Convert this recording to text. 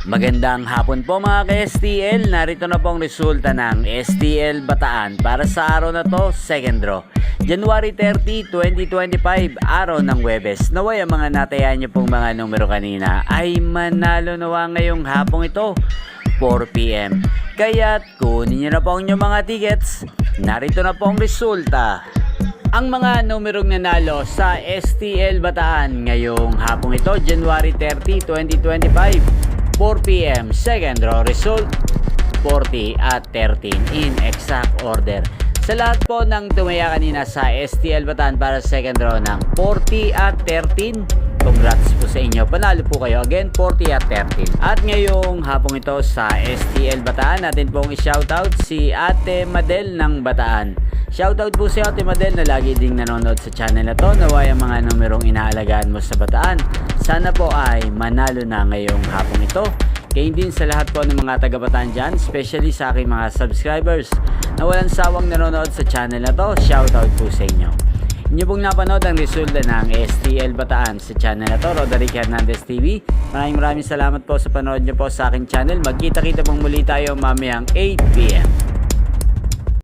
Magandang hapon po mga ka-STL. Narito na po ang resulta ng STL Bataan para sa araw na to, second draw. January 30, 2025, araw ng Huwebes. Naway ang mga natayaan nyo pong mga numero kanina ay manalo nawa ngayong hapong ito, 4 PM. Kaya't kunin nyo na po ang inyong mga tickets. Narito na po ang resulta. Ang mga numerong nanalo sa STL Bataan ngayong hapong ito, January 30, 2025, 4 PM, second draw result, 40 at 13 in exact order. Sa lahat po ng tumaya kanina sa STL Bataan para sa second draw ng 40 at 13, congrats po sa inyo. Panalo po kayo. Again, 40 at 13. At ngayong hapong ito sa STL Bataan, natin pong i-shoutout si Ate Madel ng Bataan. Shoutout po si Ate Madel na lagi ding nanonood sa channel na to. Naway ang mga numerong inaalagaan mo sa Bataan, sana po ay manalo na ngayong hapong ito. Kaya din sa lahat po ng mga taga-Bataan dyan, especially sa aking mga subscribers na walang sawang nanonood sa channel na to, shoutout po sa inyo. Inyo pong napanood ang resulta ng STL Bataan sa channel na to, Roderick Hernandez TV. Maraming salamat po sa panood nyo po sa aking channel. Magkita-kita pong muli tayo mamayang 8 PM.